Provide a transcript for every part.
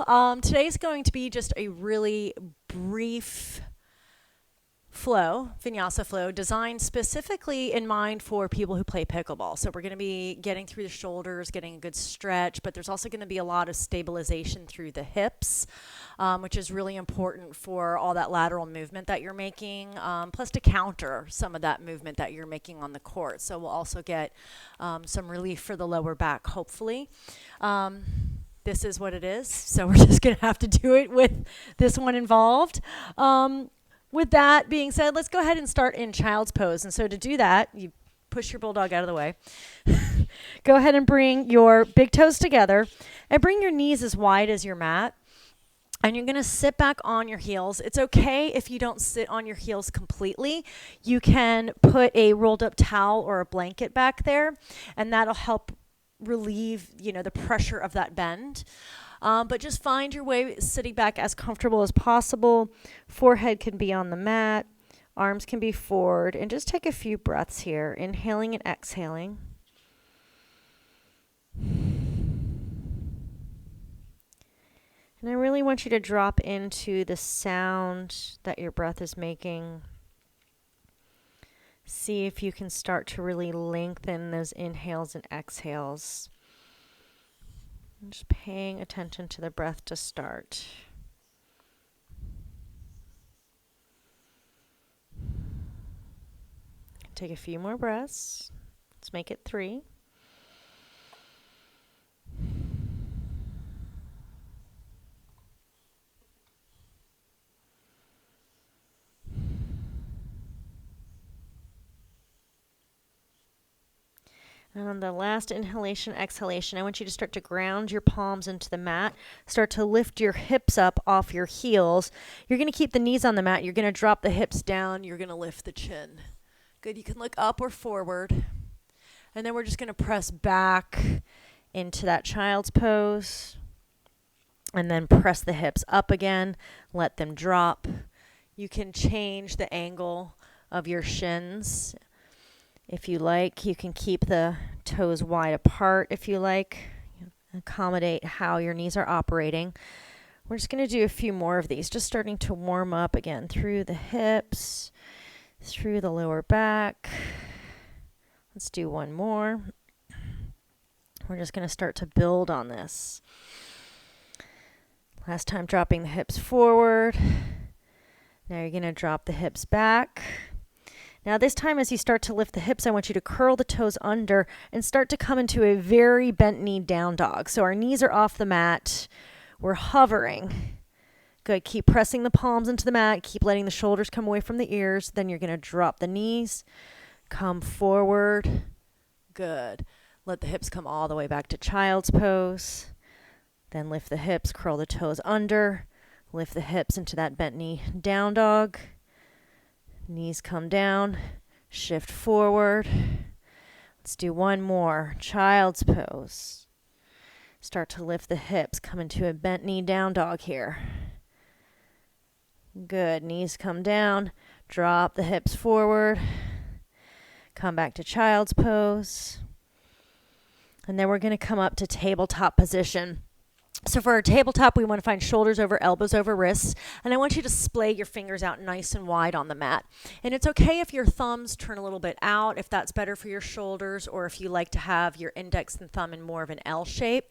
Flow. Today's going to be just a really brief vinyasa flow, designed specifically in mind for people who play pickleball. So we're going to be getting through the shoulders, getting a good stretch, but there's also going to be a lot of stabilization through the hips, which is really important for all that lateral movement that you're making, plus to counter some of that movement that you're making on the court. So we'll also get some relief for the lower back, hopefully. This is what it is, so we're just going to have to do it with this one involved. With that being said, let's go ahead and start in child's pose. And so to do that, you push your bulldog out of the way. Go ahead and bring your big toes together and bring your knees as wide as your mat. And you're going to sit back on your heels. It's okay if you don't sit on your heels completely. You can put a rolled up towel or a blanket back there, and that'll help relieve, the pressure of that bend. But just find your way sitting back as comfortable as possible. Forehead can be on the mat. Arms can be forward. And just take a few breaths here, inhaling and exhaling. And I really want you to drop into the sound that your breath is making. See if you can start to really lengthen those inhales and exhales. Just paying attention to the breath to start. Take a few more breaths. Let's make it 3. And on the last inhalation, exhalation, I want you to start to ground your palms into the mat. Start to lift your hips up off your heels. You're going to keep the knees on the mat. You're going to drop the hips down. You're going to lift the chin. Good. You can look up or forward. And then we're just going to press back into that child's pose. And then press the hips up again. Let them drop. You can change the angle of your shins. If you like, you can keep the toes wide apart if you like. Accommodate how your knees are operating. We're just going to do a few more of these, just starting to warm up again through the hips, through the lower back. Let's do one more. We're just going to start to build on this. Last time, dropping the hips forward. Now you're going to drop the hips back. Now this time, as you start to lift the hips, I want you to curl the toes under and start to come into a very bent knee down dog. So our knees are off the mat. We're hovering. Good. Keep pressing the palms into the mat. Keep letting the shoulders come away from the ears. Then you're going to drop the knees. Come forward. Good. Let the hips come all the way back to child's pose. Then lift the hips, curl the toes under. Lift the hips into that bent knee down dog. Knees come down, shift forward. Let's do one more. Child's pose. Start to lift the hips, come into a bent knee down dog here. Good. Knees come down, drop the hips forward. Come back to child's pose. And then we're going to come up to tabletop position. So for our tabletop, we want to find shoulders over elbows over wrists. And I want you to splay your fingers out nice and wide on the mat. And it's okay if your thumbs turn a little bit out, if that's better for your shoulders, or if you like to have your index and thumb in more of an L shape.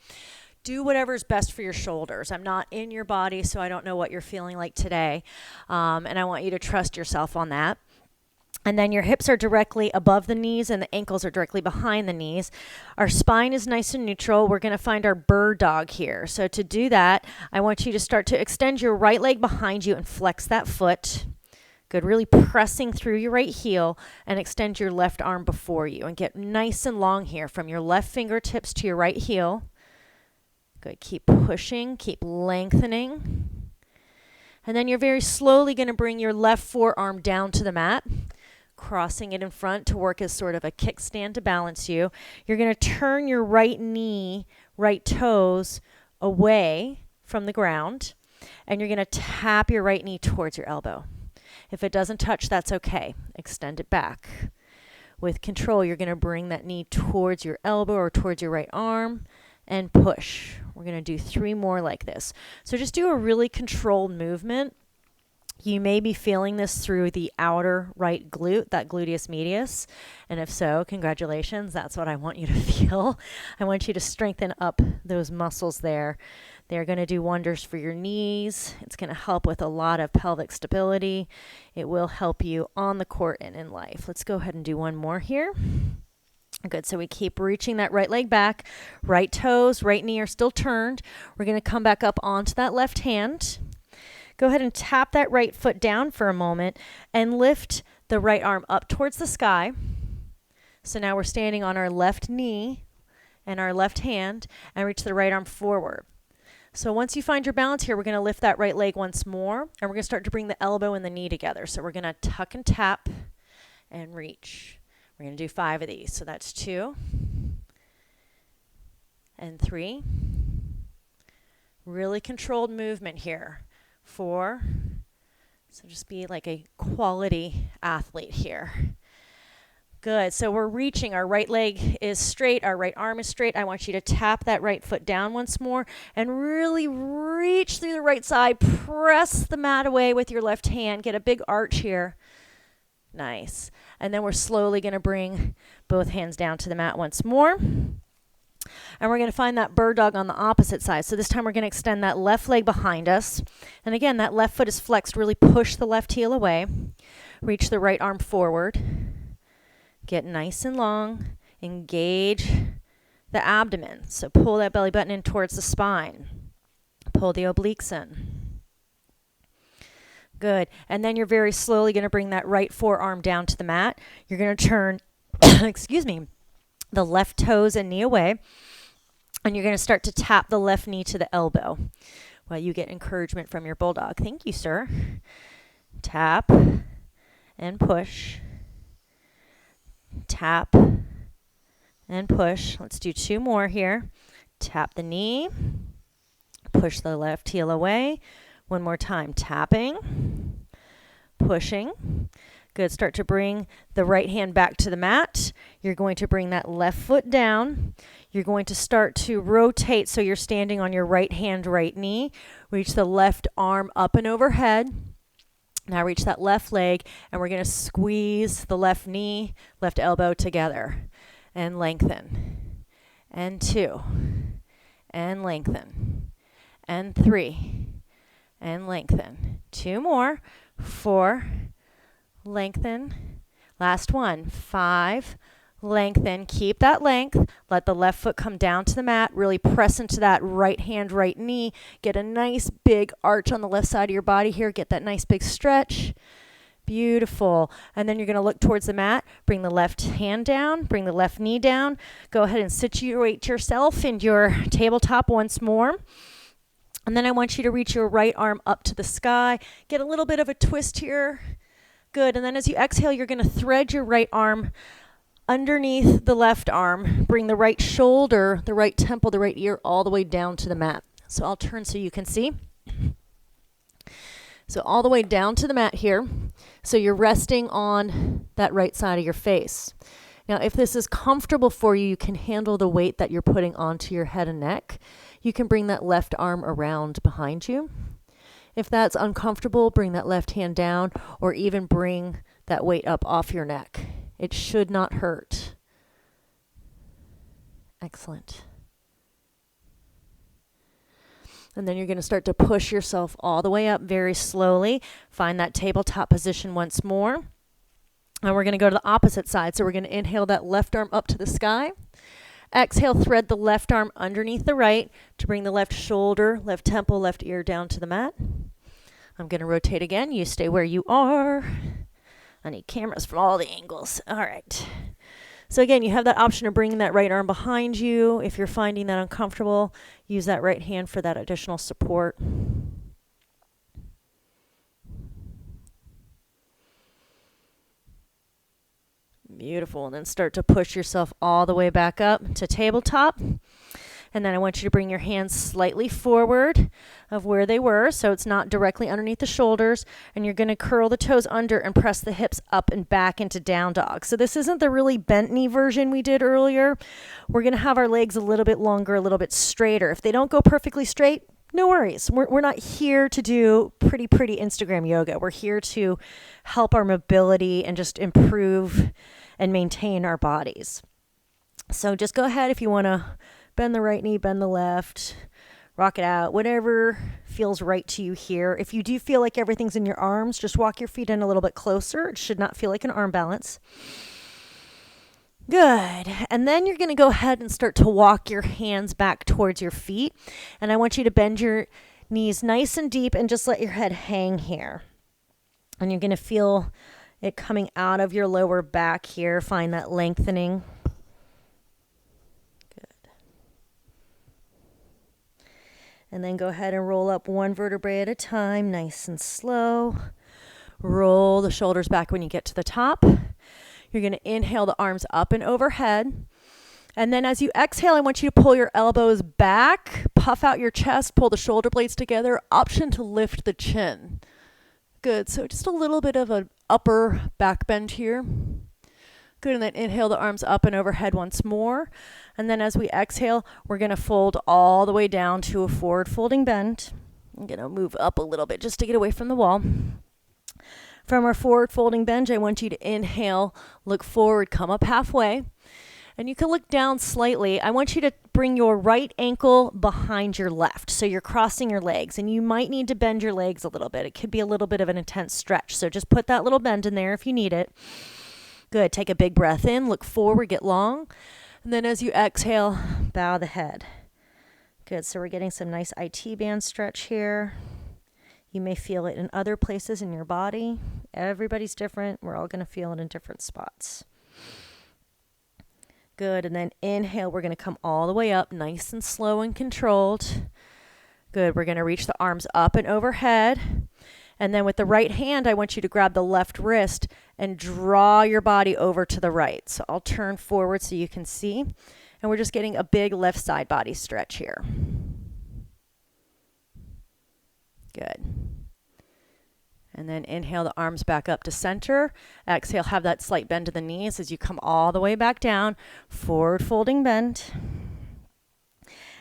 Do whatever's best for your shoulders. I'm not in your body, so I don't know what you're feeling like today. And I want you to trust yourself on that. And then your hips are directly above the knees and the ankles are directly behind the knees. Our spine is nice and neutral. We're going to find our bird dog here. So to do that, I want you to start to extend your right leg behind you and flex that foot. Good. Really pressing through your right heel and extend your left arm before you and get nice and long here from your left fingertips to your right heel. Good. Keep pushing. Keep lengthening. And then you're very slowly going to bring your left forearm down to the mat. Crossing it in front to work as sort of a kickstand to balance you. You're going to turn your right knee, right toes away from the ground, and you're going to tap your right knee towards your elbow. If it doesn't touch, that's okay. Extend it back. With control, you're going to bring that knee towards your elbow or towards your right arm and push. We're going to do 3 more like this. So just do a really controlled movement. You may be feeling this through the outer right glute, that gluteus medius. And if so, congratulations. That's what I want you to feel. I want you to strengthen up those muscles there. They're going to do wonders for your knees. It's going to help with a lot of pelvic stability. It will help you on the court and in life. Let's go ahead and do one more here. Good. So we keep reaching that right leg back. Right toes, right knee are still turned. We're going to come back up onto that left hand. Go ahead and tap that right foot down for a moment and lift the right arm up towards the sky. So now we're standing on our left knee and our left hand and reach the right arm forward. So once you find your balance here, we're going to lift that right leg once more, and we're going to start to bring the elbow and the knee together. So we're going to tuck and tap and reach. We're going to do 5 of these. So that's 2 and 3. Really controlled movement here. 4. So just be like a quality athlete here. Good. So we're reaching. Our right leg is straight. Our right arm is straight. I want you to tap that right foot down once more and really reach through the right side. Press the mat away with your left hand. Get a big arch here. Nice. And then we're slowly going to bring both hands down to the mat once more. And we're going to find that bird dog on the opposite side. So this time we're going to extend that left leg behind us. And again, that left foot is flexed. Really push the left heel away. Reach the right arm forward. Get nice and long. Engage the abdomen. So pull that belly button in towards the spine. Pull the obliques in. Good. And then you're very slowly going to bring that right forearm down to the mat. You're going to turn, excuse me, the left toes and knee away. And you're going to start to tap the left knee to the elbow while you get encouragement from your bulldog. Thank you, sir. Tap and push. Tap and push. Let's do 2 more here. Tap the knee. Push the left heel away. One more time. Tapping. Pushing. Good. Start to bring the right hand back to the mat. You're going to bring that left foot down. You're going to start to rotate so you're standing on your right hand, right knee. Reach the left arm up and overhead. Now reach that left leg, and we're going to squeeze the left knee, left elbow together and lengthen. And 2. And lengthen. And 3. And lengthen. 2 more. 4. Lengthen. Last one. 5. Lengthen. Keep that length. Let the left foot come down to the mat. Really press into that right hand, right knee. Get a nice big arch on the left side of your body here. Get that nice big stretch. Beautiful. And then you're going to look towards the mat. Bring the left hand down. Bring the left knee down. Go ahead and situate yourself in your tabletop once more. And then I want you to reach your right arm up to the sky. Get a little bit of a twist here. Good. And then as you exhale, you're going to thread your right arm underneath the left arm. Bring the right shoulder, the right temple, the right ear all the way down to the mat. So I'll turn so you can see. So all the way down to the mat here. So you're resting on that right side of your face. Now, if this is comfortable for you, you can handle the weight that you're putting onto your head and neck. You can bring that left arm around behind you. If that's uncomfortable, bring that left hand down or even bring that weight up off your neck. It should not hurt. Excellent. And then you're going to start to push yourself all the way up very slowly. Find that tabletop position once more. And we're going to go to the opposite side. So we're going to inhale that left arm up to the sky. Exhale, thread the left arm underneath the right to bring the left shoulder, left temple, left ear down to the mat. I'm going to rotate again. You stay where you are. I need cameras from all the angles. All right. So again, you have that option of bringing that right arm behind you. If you're finding that uncomfortable, use that right hand for that additional support. Beautiful. And then start to push yourself all the way back up to tabletop. And then I want you to bring your hands slightly forward of where they were, so it's not directly underneath the shoulders. And you're going to curl the toes under and press the hips up and back into down dog. So this isn't the really bent knee version we did earlier. We're going to have our legs a little bit longer, a little bit straighter. If they don't go perfectly straight, no worries. We're not here to do pretty Instagram yoga. We're here to help our mobility and just improve and maintain our bodies. So just go ahead if you want to bend the right knee, bend the left, rock it out, whatever feels right to you here. If you do feel like everything's in your arms, just walk your feet in a little bit closer. It should not feel like an arm balance. Good. And then you're going to go ahead and start to walk your hands back towards your feet. And I want you to bend your knees nice and deep and just let your head hang here. And you're going to feel it coming out of your lower back here. Find that lengthening. And then go ahead and roll up one vertebrae at a time, nice and slow. Roll the shoulders back when you get to the top. You're going to inhale the arms up and overhead. And then as you exhale, I want you to pull your elbows back, puff out your chest, pull the shoulder blades together. Option to lift the chin. Good. So just a little bit of an upper back bend here. Good, and then inhale the arms up and overhead once more. And then as we exhale, we're going to fold all the way down to a forward folding bend. I'm going to move up a little bit just to get away from the wall. From our forward folding bend, I want you to inhale, look forward, come up halfway. And you can look down slightly. I want you to bring your right ankle behind your left. So you're crossing your legs, and you might need to bend your legs a little bit. It could be a little bit of an intense stretch. So just put that little bend in there if you need it. Good. Take a big breath in, look forward, get long. And then as you exhale, bow the head. Good. So we're getting some nice IT band stretch here. You may feel it in other places in your body. Everybody's different. We're all going to feel it in different spots. Good. And then inhale, we're going to come all the way up, nice and slow and controlled. Good. We're going to reach the arms up and overhead. And then with the right hand, I want you to grab the left wrist and draw your body over to the right. So I'll turn forward so you can see. And we're just getting a big left side body stretch here. Good. And then inhale the arms back up to center. Exhale, have that slight bend to the knees as you come all the way back down. Forward folding bend.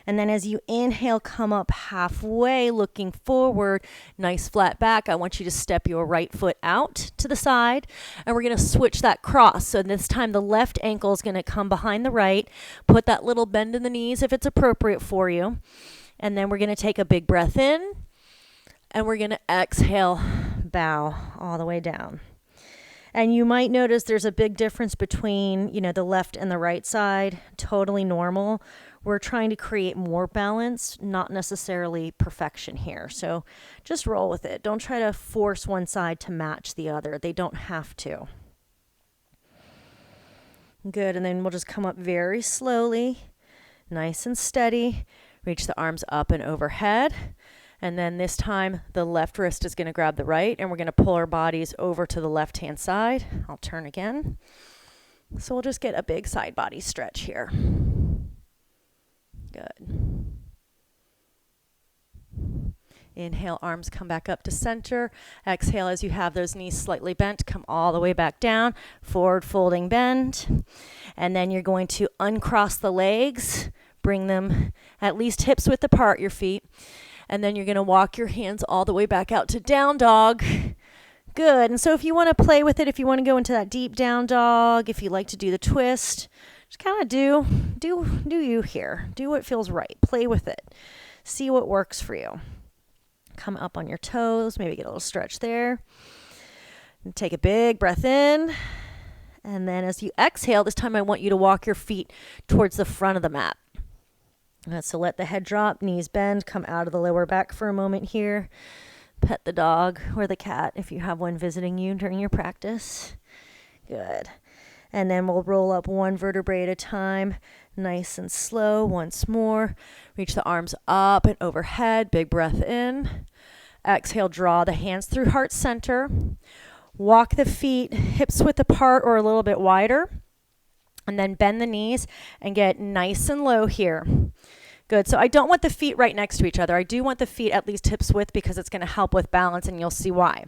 And then as you inhale, come up halfway, looking forward, nice flat back. I want you to step your right foot out to the side, and we're going to switch that cross. So this time the left ankle is going to come behind the right. Put that little bend in the knees if it's appropriate for you. And then we're going to take a big breath in, and we're going to exhale, bow all the way down. And you might notice there's a big difference between, the left and the right side. Totally normal. We're trying to create more balance, not necessarily perfection here. So just roll with it. Don't try to force one side to match the other. They don't have to. Good. And then we'll just come up very slowly, nice and steady. Reach the arms up and overhead. And then this time, the left wrist is going to grab the right, and we're going to pull our bodies over to the left-hand side. I'll turn again. So we'll just get a big side body stretch here. Good. Inhale, arms come back up to center. Exhale, as you have those knees slightly bent, come all the way back down. Forward folding bend. And then you're going to uncross the legs. Bring them at least hips width apart, your feet. And then you're going to walk your hands all the way back out to down dog. Good. And so if you want to play with it, if you want to go into that deep down dog, if you like to do the twist, just kind of do you here. Do what feels right. Play with it. See what works for you. Come up on your toes. Maybe get a little stretch there. And take a big breath in. And then as you exhale, this time I want you to walk your feet towards the front of the mat. So let the head drop, knees bend, come out of the lower back for a moment here. Pet the dog or the cat if you have one visiting you during your practice. Good. And then we'll roll up one vertebrae at a time, nice and slow. Once more. Reach the arms up and overhead. Big breath in. Exhale, draw the hands through heart center. Walk the feet hips width apart or a little bit wider. And then bend the knees and get nice and low here. Good. So I don't want the feet right next to each other. I do want the feet at least hips width because it's going to help with balance, and you'll see why.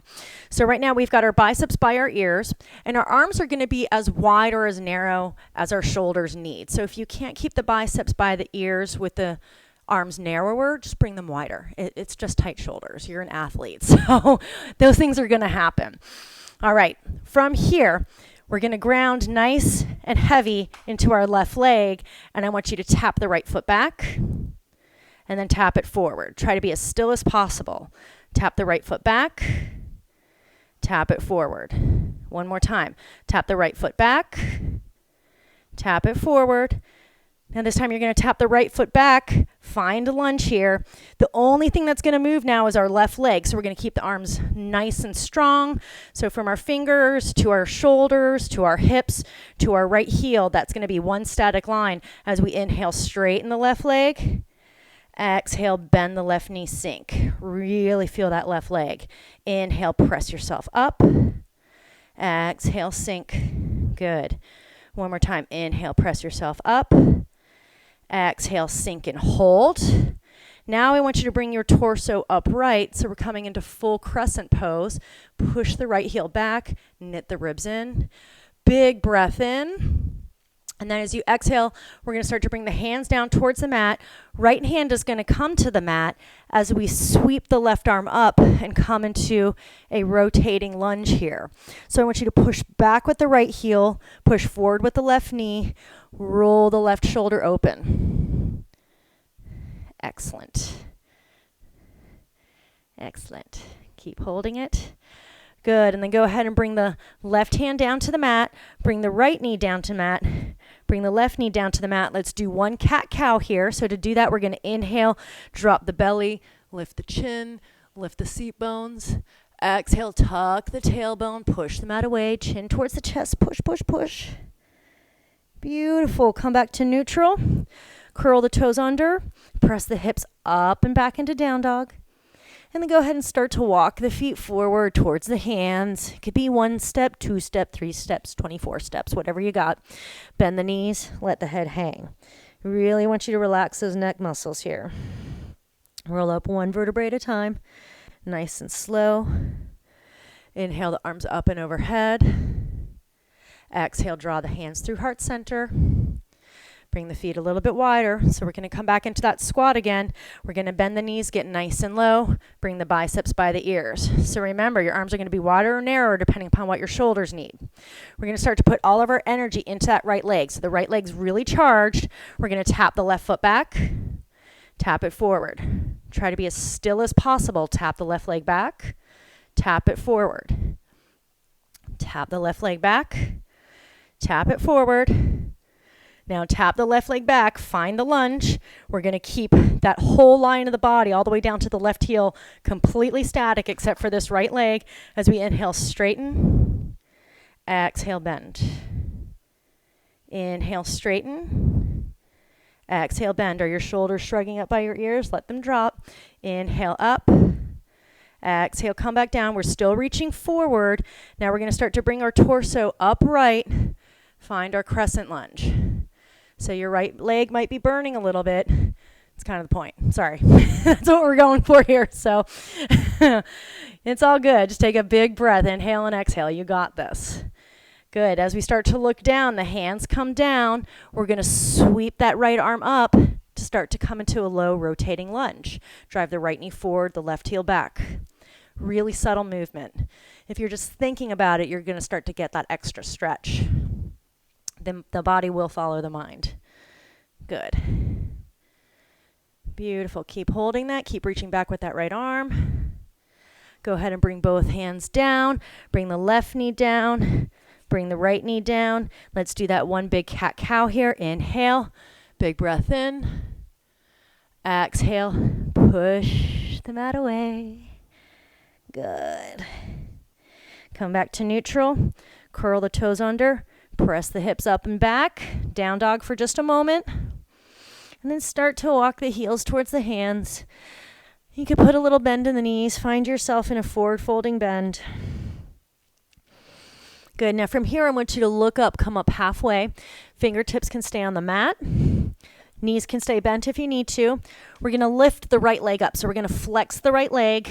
So right now we've got our biceps by our ears, and our arms are going to be as wide or as narrow as our shoulders need. So if you can't keep the biceps by the ears with the arms narrower, just bring them wider. It's just tight shoulders. You're an athlete, so those things are going to happen. All right. From here, we're going to ground nice and heavy into our left leg, and I want you to tap the right foot back and then tap it forward. Try to be as still as possible. Tap the right foot back, tap it forward. One more time. Tap the right foot back, tap it forward. Now this time you're going to tap the right foot back, find a lunge here. The only thing that's going to move now is our left leg. So we're going to keep the arms nice and strong. So from our fingers to our shoulders to our hips to our right heel, that's going to be one static line as we inhale, straighten the left leg. Exhale, bend the left knee, sink. Really feel that left leg. Inhale, press yourself up. Exhale, sink. Good. One more time. Inhale, press yourself up. Exhale, sink and hold. Now I want you to bring your torso upright, so we're coming into full crescent pose. Push the right heel back, knit the ribs in. Big breath in. And then as you exhale, we're going to start to bring the hands down towards the mat. Right hand is going to come to the mat as we sweep the left arm up and come into a rotating lunge here. So I want you to push back with the right heel, push forward with the left knee, roll the left shoulder open. Excellent. Excellent. Keep holding it. Good. And then go ahead and bring the left hand down to the mat. Bring the right knee down to the mat. Bring the left knee down to the mat. Let's do one cat-cow here. So to do that, we're going to inhale, drop the belly, lift the chin, lift the seat bones. Exhale, tuck the tailbone, push the mat away, chin towards the chest, push, push, push. Beautiful. Come back to neutral. Curl the toes under. Press the hips up and back into down dog. And then go ahead and start to walk the feet forward towards the hands. It could be 1 step, 2 step, 3 steps, 24 steps, whatever you got. Bend the knees, let the head hang. Really want you to relax those neck muscles here. Roll up one vertebrae at a time, nice and slow. Inhale the arms up and overhead. Exhale, draw the hands through heart center. Bring the feet a little bit wider. So we're going to come back into that squat again. We're going to bend the knees, get nice and low. Bring the biceps by the ears. So remember, your arms are going to be wider or narrower depending upon what your shoulders need. We're going to start to put all of our energy into that right leg. So the right leg's really charged. We're going to tap the left foot back. Tap it forward. Try to be as still as possible. Tap the left leg back. Tap it forward. Tap the left leg back. Tap it forward. Now tap the left leg back, find the lunge. We're going to keep that whole line of the body all the way down to the left heel completely static except for this right leg as we inhale, straighten. Exhale, bend. Inhale, straighten. Exhale, bend. Are your shoulders shrugging up by your ears? Let them drop. Inhale, up. Exhale, come back down. We're still reaching forward. Now we're going to start to bring our torso upright. Find our crescent lunge. So your right leg might be burning a little bit. It's kind of the point. Sorry. That's what we're going for here. So it's all good. Just take a big breath. Inhale and exhale. You got this. Good. As we start to look down, the hands come down. We're going to sweep that right arm up to start to come into a low rotating lunge. Drive the right knee forward, the left heel back. Really subtle movement. If you're just thinking about it, you're going to start to get that extra stretch. The body will follow the mind. Good. Beautiful. Keep holding that. Keep reaching back with that right arm. Go ahead and bring both hands down. Bring the left knee down. Bring the right knee down. Let's do that one big cat-cow here. Inhale. Big breath in. Exhale. Push the mat away. Good. Come back to neutral. Curl the toes under. Press the hips up and back. Down dog for just a moment. And then start to walk the heels towards the hands. You can put a little bend in the knees. Find yourself in a forward folding bend. Good. Now from here, I want you to look up, come up halfway. Fingertips can stay on the mat. Knees can stay bent if you need to. We're going to lift the right leg up. So we're going to flex the right leg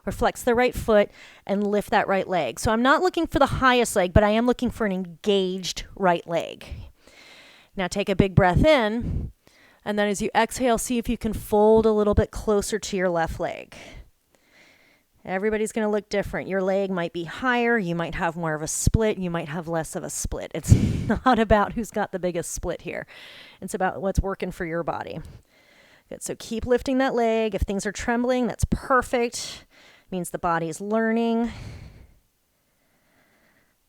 or flex the right foot and lift that right leg. So I'm not looking for the highest leg, but I am looking for an engaged right leg. Now take a big breath in, and then as you exhale, see if you can fold a little bit closer to your left leg. Everybody's going to look different. Your leg might be higher. You might have more of a split. You might have less of a split. It's not about who's got the biggest split here. It's about what's working for your body. Good. So keep lifting that leg. If things are trembling, that's perfect. It means the body is learning.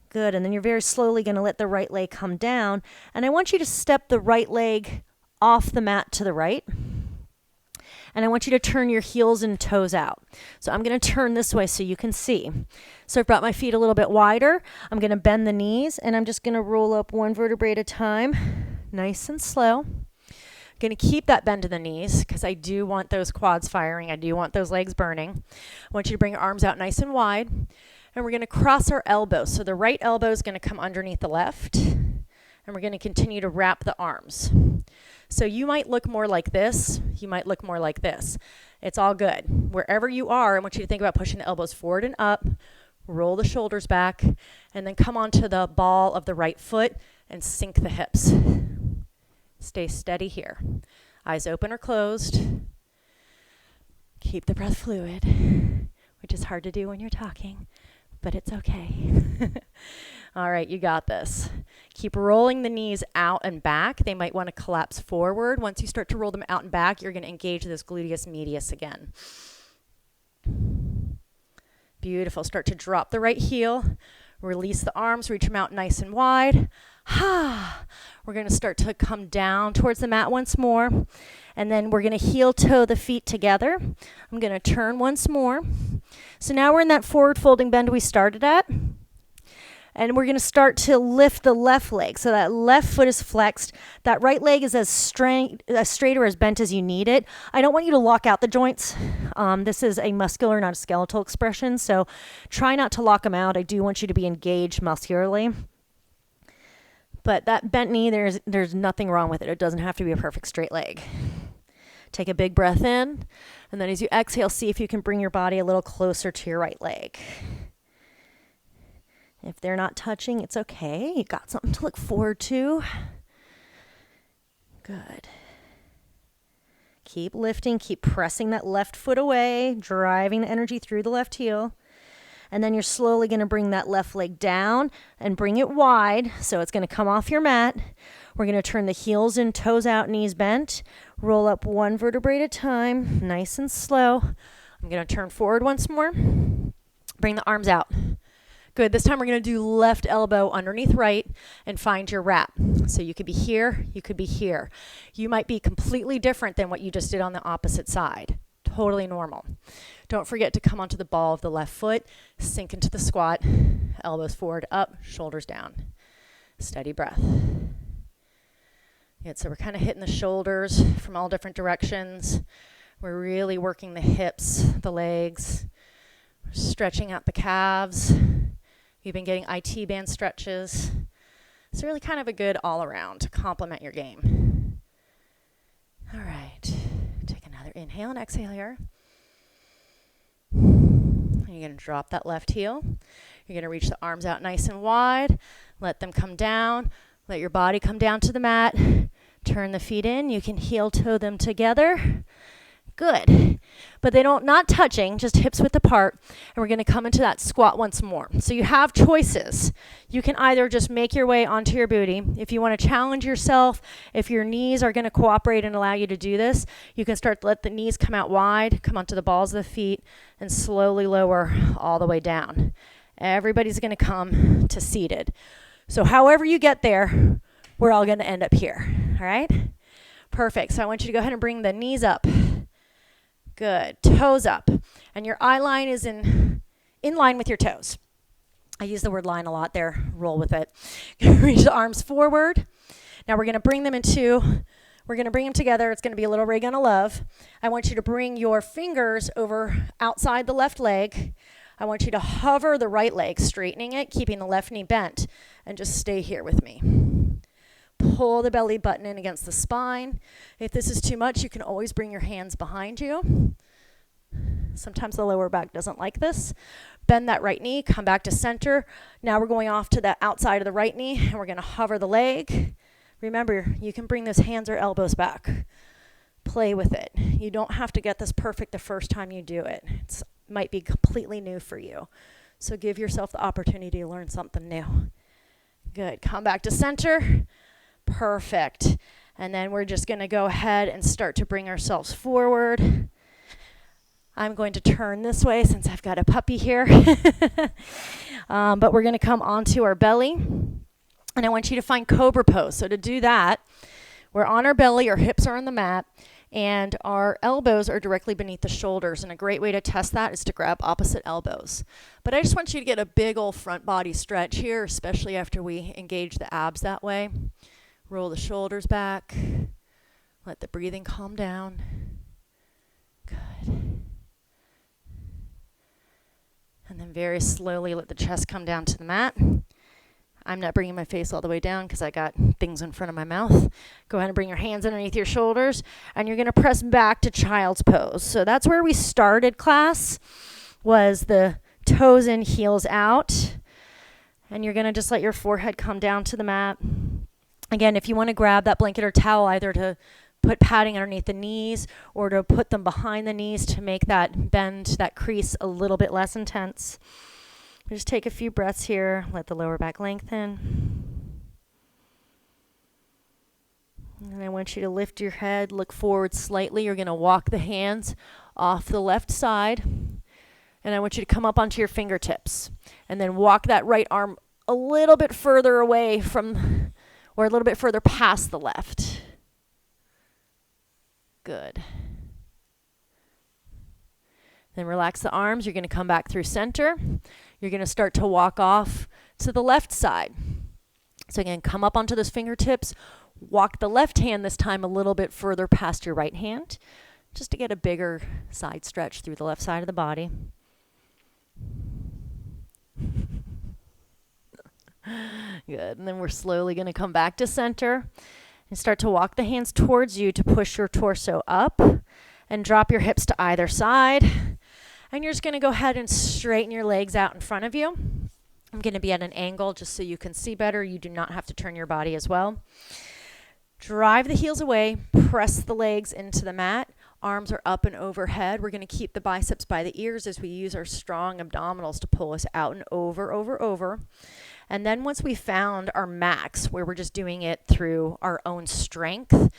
Good. And then you're very slowly going to let the right leg come down. And I want you to step the right leg off the mat to the right. And I want you to turn your heels and toes out. So I'm going to turn this way so you can see. So I've brought my feet a little bit wider. I'm going to bend the knees, and I'm just going to roll up one vertebrae at a time, nice and slow. I'm going to keep that bend to the knees because I do want those quads firing. I do want those legs burning. I want you to bring your arms out nice and wide. And we're going to cross our elbows. So the right elbow is going to come underneath the left. And we're going to continue to wrap the arms. So you might look more like this. You might look more like this. It's all good. Wherever you are, I want you to think about pushing the elbows forward and up. Roll the shoulders back. And then come onto the ball of the right foot and sink the hips. Stay steady here. Eyes open or closed. Keep the breath fluid, which is hard to do when you're talking, but it's okay. All right, you got this. Keep rolling the knees out and back. They might want to collapse forward. Once you start to roll them out and back, you're going to engage this gluteus medius again. Beautiful. Start to drop the right heel. Release the arms. Reach them out nice and wide. We're going to start to come down towards the mat once more. And then we're going to heel toe the feet together. I'm going to turn once more. So now we're in that forward folding bend we started at. And we're going to start to lift the left leg. So that left foot is flexed. That right leg is as straight or as bent as you need it. I don't want you to lock out the joints. This is a muscular, not a skeletal expression. So try not to lock them out. I do want you to be engaged muscularly. But that bent knee, there's nothing wrong with it. It doesn't have to be a perfect straight leg. Take a big breath in. And then as you exhale, see if you can bring your body a little closer to your right leg. If they're not touching, it's okay. You got something to look forward to. Good. Keep lifting. Keep pressing that left foot away, driving the energy through the left heel. And then you're slowly going to bring that left leg down and bring it wide. So it's going to come off your mat. We're going to turn the heels and toes out, knees bent. Roll up one vertebrae at a time, nice and slow. I'm going to turn forward once more. Bring the arms out. Good. This time we're going to do left elbow underneath right and find your wrap. So you could be here, you could be here. You might be completely different than what you just did on the opposite side. Totally normal. Don't forget to come onto the ball of the left foot, sink into the squat, elbows forward, up, shoulders down. Steady breath. Good. So we're kind of hitting the shoulders from all different directions. We're really working the hips, the legs. We're stretching out the calves. You've been getting IT band stretches. It's really kind of a good all-around to complement your game. All right. Take another inhale and exhale here. And you're going to drop that left heel. You're going to reach the arms out nice and wide. Let them come down. Let your body come down to the mat. Turn the feet in. You can heel toe them together. Good. But they don't, not touching, just hips width apart. And we're going to come into that squat once more. So you have choices. You can either just make your way onto your booty. If you want to challenge yourself, if your knees are going to cooperate and allow you to do this, you can start to let the knees come out wide, come onto the balls of the feet, and slowly lower all the way down. Everybody's going to come to seated. So however you get there, we're all going to end up here. All right? Perfect. So I want you to go ahead and bring the knees up. Good. Toes up. And your eye line is in line with your toes. I use the word line a lot there. Roll with it. Reach the arms forward. Now we're going to bring them together. It's going to be a little ray gun of love. I want you to bring your fingers over outside the left leg. I want you to hover the right leg, straightening it, keeping the left knee bent, and just stay here with me. pull the belly button in against the spine. If this is too much, you can always bring your hands behind you. Sometimes the lower back doesn't like this. Bend that right knee, come back to center. Now we're going off to the outside of the right knee, and we're going to hover the leg. Remember, you can bring those hands or elbows back. Play with it. You don't have to get this perfect the first time you do it. It might be completely new for you. So give yourself the opportunity to learn something new. Good. Come back to center. Perfect. And then we're just going to go ahead and start to bring ourselves forward. I'm going to turn this way since I've got a puppy here. But we're going to come onto our belly. And I want you to find cobra pose. So to do that, we're on our belly, our hips are on the mat, and our elbows are directly beneath the shoulders. And a great way to test that is to grab opposite elbows. But I just want you to get a big old front body stretch here, especially after we engage the abs that way. Roll the shoulders back. Let the breathing calm down. Good. And then very slowly let the chest come down to the mat. I'm not bringing my face all the way down because I got things in front of my mouth. Go ahead and bring your hands underneath your shoulders, and you're going to press back to child's pose. So that's where we started class, was the toes in, heels out. And you're going to just let your forehead come down to the mat. Again, if you want to grab that blanket or towel, either to put padding underneath the knees or to put them behind the knees to make that bend, that crease a little bit less intense. Just take a few breaths here. Let the lower back lengthen. And I want you to lift your head, look forward slightly. You're going to walk the hands off the left side. And I want you to come up onto your fingertips. And then walk that right arm a little bit further away from, or a little bit further past the left. Good. Then relax the arms. You're going to come back through center. You're going to start to walk off to the left side. So again, come up onto those fingertips. Walk the left hand this time a little bit further past your right hand, just to get a bigger side stretch through the left side of the body. Good. And then we're slowly going to come back to center and start to walk the hands towards you to push your torso up and drop your hips to either side. And you're just going to go ahead and straighten your legs out in front of you. I'm going to be at an angle just so you can see better. You do not have to turn your body as well. Drive the heels away, press the legs into the mat. Arms are up and overhead. We're going to keep the biceps by the ears as we use our strong abdominals to pull us out and over, over, over. And then once we found our max, where we're just doing it through our own strength,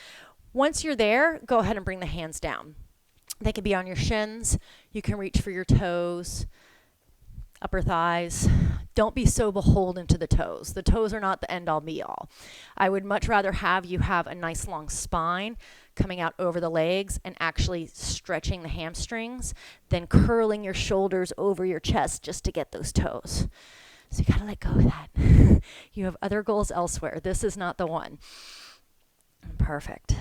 once you're there, go ahead and bring the hands down. They can be on your shins. You can reach for your toes, upper thighs. Don't be so beholden to the toes. The toes are not the end-all be-all. I would much rather have you have a nice long spine coming out over the legs and actually stretching the hamstrings than curling your shoulders over your chest just to get those toes. So you got to let go of that. You have other goals elsewhere. This is not the one. Perfect.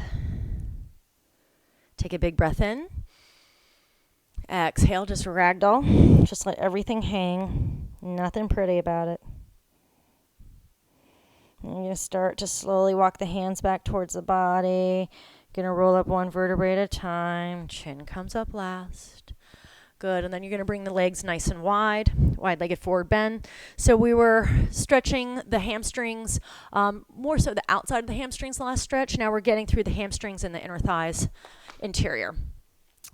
Take a big breath in. Exhale, just ragdoll. Just let everything hang. Nothing pretty about it. And you're going to start to slowly walk the hands back towards the body. Going to roll up one vertebrae at a time. Chin comes up last. Good. And then you're going to bring the legs nice and wide. Wide-legged forward bend. So we were stretching the hamstrings, more so the outside of the hamstrings the last stretch. Now we're getting through the hamstrings and the inner thighs interior.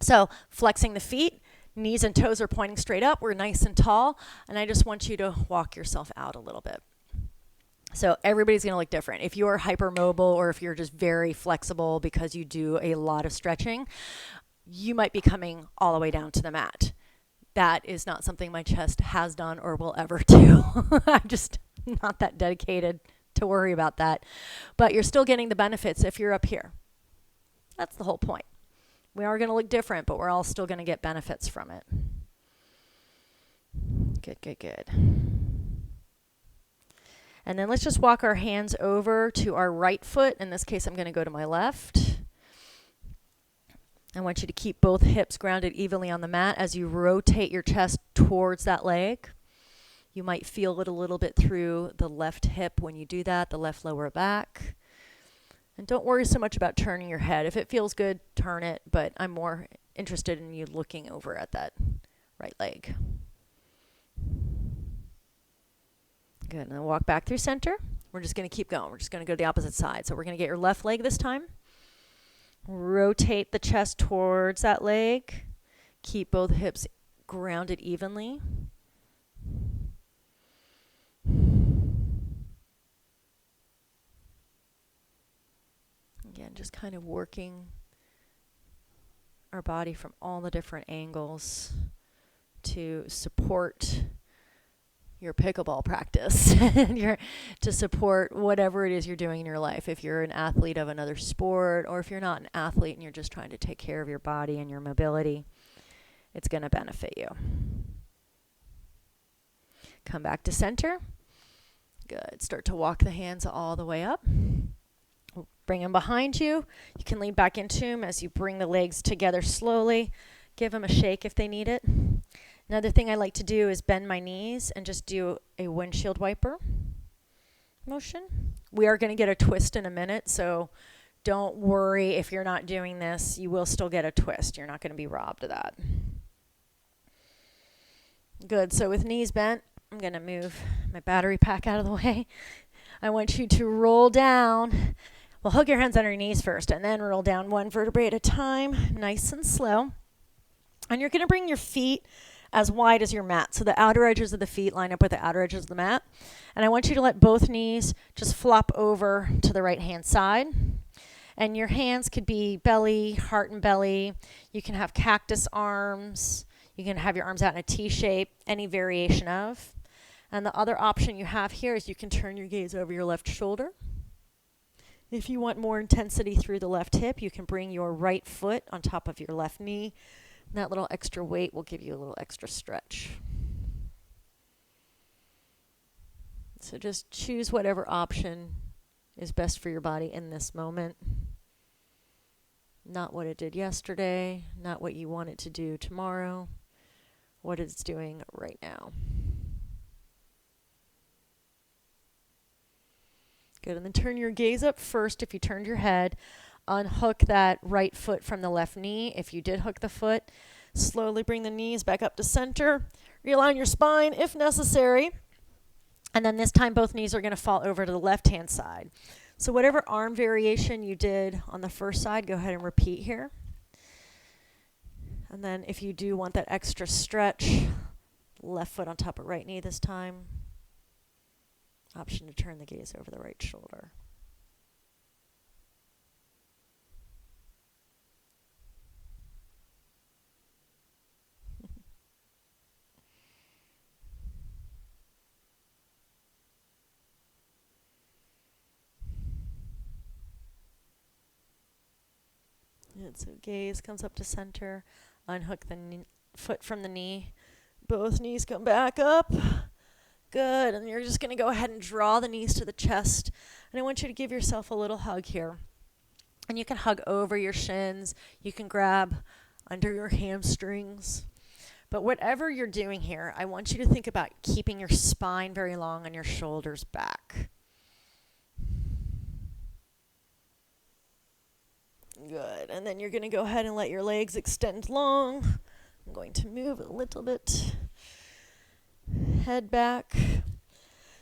So flexing the feet, knees and toes are pointing straight up. We're nice and tall. And I just want you to walk yourself out a little bit. So everybody's going to look different. If you're hypermobile or if you're just very flexible because you do a lot of stretching, you might be coming all the way down to the mat. That is not something my chest has done or will ever do. I'm just not that dedicated to worry about that. But you're still getting the benefits if you're up here. That's the whole point. We are going to look different, but we're all still going to get benefits from it. Good, good, good. And then let's just walk our hands over to our right foot. In this case, I'm going to go to my left. I want you to keep both hips grounded evenly on the mat as you rotate your chest towards that leg. You might feel it a little bit through the left hip when you do that, the left lower back. And don't worry so much about turning your head. If it feels good, turn it, but I'm more interested in you looking over at that right leg. Good. Now walk back through center. We're just going to keep going. We're just going to go to the opposite side. So we're going to get your left leg this time. Rotate the chest towards that leg. Keep both hips grounded evenly. Again, just kind of working our body from all the different angles to support your pickleball practice and to support whatever it is you're doing in your life. If you're an athlete of another sport, or if you're not an athlete and you're just trying to take care of your body and your mobility, it's going to benefit you. Come back to center. Good. Start to walk the hands all the way up. Bring them behind you. You can lean back into them as you bring the legs together slowly. Give them a shake if they need it. Another thing I like to do is bend my knees and just do a windshield wiper motion. We are going to get a twist in a minute, so don't worry if you're not doing this. You will still get a twist. You're not going to be robbed of that. Good. So with knees bent, I'm going to move my battery pack out of the way. I want you to roll down. Well, hug your hands under your knees first, and then roll down one vertebrae at a time, nice and slow. And you're going to bring your feet as wide as your mat. So the outer edges of the feet line up with the outer edges of the mat. And I want you to let both knees just flop over to the right-hand side. And your hands could be belly, heart and belly. You can have cactus arms. You can have your arms out in a T shape, any variation of. And the other option you have here is you can turn your gaze over your left shoulder. If you want more intensity through the left hip, you can bring your right foot on top of your left knee. And that little extra weight will give you a little extra stretch. So just choose whatever option is best for your body in this moment. Not what it did yesterday, not what you want it to do tomorrow, what it's doing right now. Good, and then turn your gaze up first. If you turned your head, unhook that right foot from the left knee. If you did hook the foot, slowly bring the knees back up to center. Realign your spine if necessary. And then this time both knees are going to fall over to the left-hand side. So whatever arm variation you did on the first side, go ahead and repeat here. And then if you do want that extra stretch, left foot on top of right knee this time. Option to turn the gaze over the right shoulder. And so gaze comes up to center. Unhook the foot from the knee. Both knees come back up. Good, and you're just going to go ahead and draw the knees to the chest. And I want you to give yourself a little hug here. And you can hug over your shins. You can grab under your hamstrings. But whatever you're doing here, I want you to think about keeping your spine very long and your shoulders back. Good, and then you're going to go ahead and let your legs extend long. I'm going to move a little bit. Head back.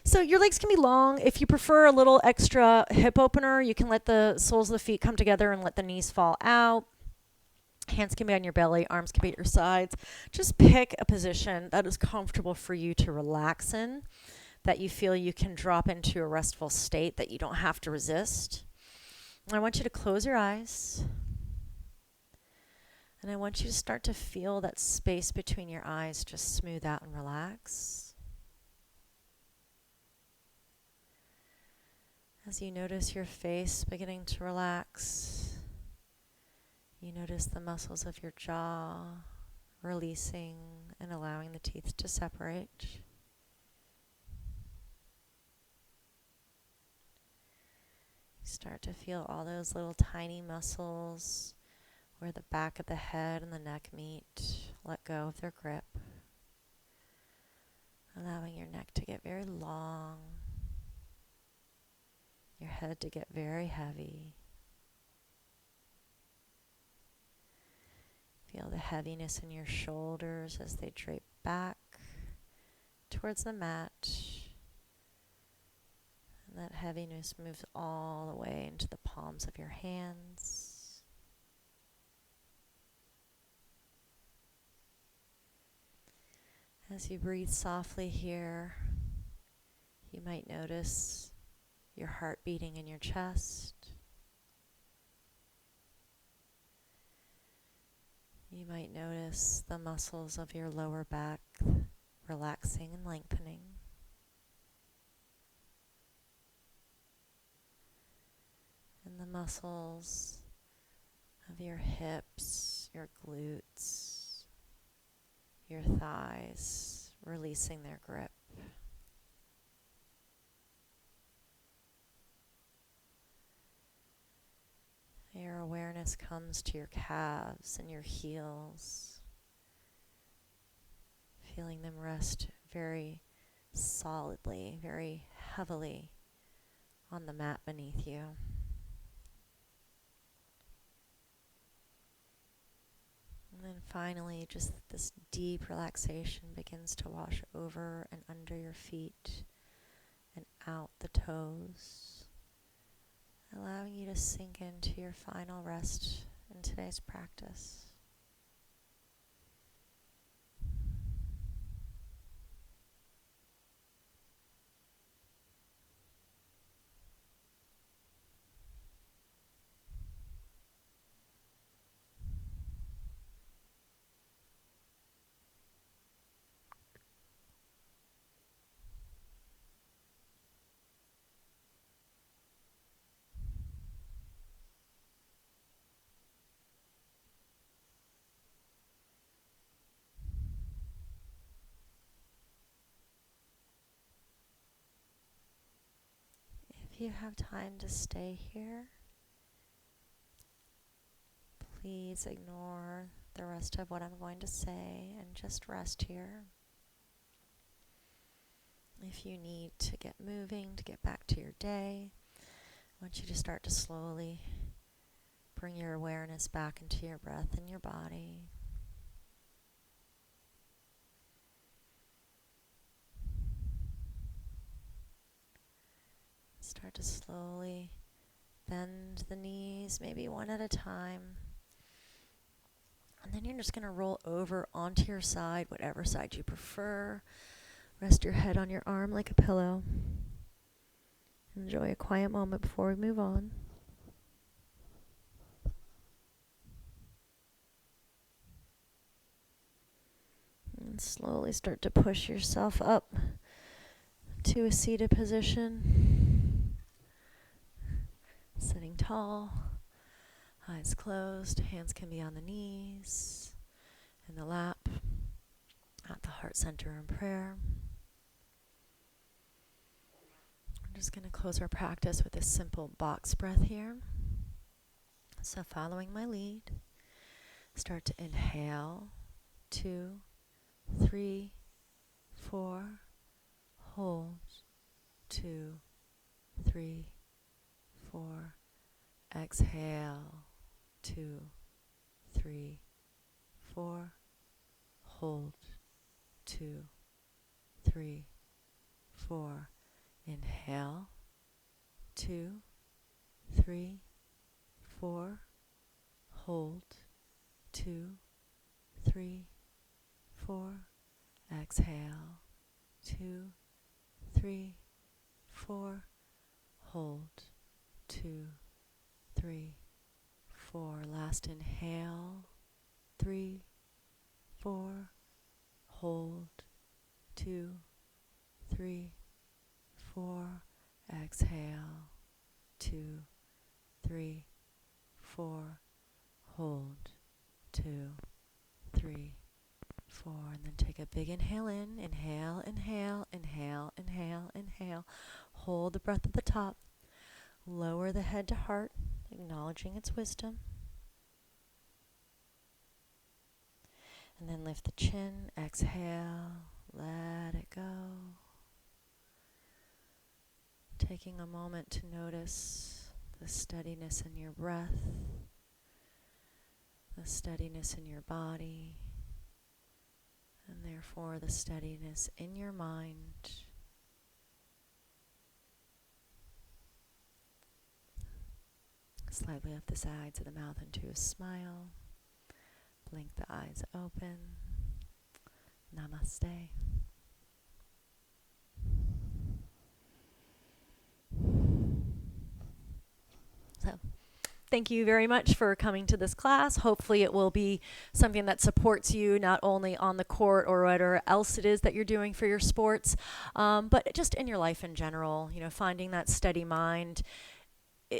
So your legs can be long. If you prefer a little extra hip opener, you can let the soles of the feet come together and let the knees fall out. Hands can be on your belly, arms can be at your sides. Just pick a position that is comfortable for you to relax in, that you feel you can drop into a restful state, that you don't have to resist. And I want you to close your eyes. And I want you to start to feel that space between your eyes just smooth out and relax. As you notice your face beginning to relax, you notice the muscles of your jaw releasing and allowing the teeth to separate. You start to feel all those little tiny muscles where the back of the head and the neck meet, let go of their grip, allowing your neck to get very long, your head to get very heavy. Feel the heaviness in your shoulders as they drape back towards the mat. And that heaviness moves all the way into the palms of your hands. As you breathe softly here, you might notice your heart beating in your chest. You might notice the muscles of your lower back relaxing and lengthening. And the muscles of your hips, your glutes, your thighs releasing their grip. Your awareness comes to your calves and your heels, feeling them rest very solidly, very heavily on the mat beneath you. And then finally, just this deep relaxation begins to wash over and under your feet and out the toes, allowing you to sink into your final rest in today's practice. If you have time to stay here, please ignore the rest of what I'm going to say and just rest here. If you need to get moving, to get back to your day, I want you to start to slowly bring your awareness back into your breath and your body. Start to slowly bend the knees, maybe one at a time. And then you're just going to roll over onto your side, whatever side you prefer. Rest your head on your arm like a pillow. Enjoy a quiet moment before we move on. And slowly start to push yourself up to a seated position. Sitting tall, eyes closed, hands can be on the knees, in the lap, at the heart center in prayer. I'm just going to close our practice with a simple box breath here. So following my lead, start to inhale, 2, 3, 4, hold, 2, 3, 4, exhale, 2, 3, 4, hold, 2, 3, 4, inhale, 2, 3, 4, hold, 2, 3, 4, exhale, 2, 3, 4, hold, 2, 3, 4. Last inhale, 3, 4, hold, 2, 3, 4, exhale, 2, 3, 4, hold, 2, 3, 4, and then take a big inhale in, inhale, inhale, inhale, inhale, inhale, hold the breath at the top, lower the head to heart, acknowledging its wisdom, and then lift the chin, exhale, let it go. Taking a moment to notice the steadiness in your breath, the steadiness in your body, and therefore the steadiness in your mind. Slightly lift the sides of the mouth into a smile. Blink the eyes open. Namaste. So, thank you very much for coming to this class. Hopefully it will be something that supports you not only on the court or whatever else it is that you're doing for your sports, but just in your life in general. You know, finding that steady mind,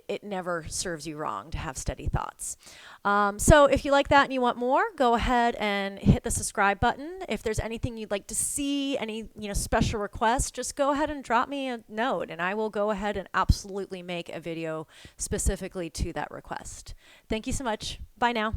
it never serves you wrong to have steady thoughts. So if you like that and you want more, go ahead and hit the subscribe button. If there's anything you'd like to see, any special requests, just go ahead and drop me a note, and I will go ahead and absolutely make a video specifically to that request. Thank you so much. Bye now.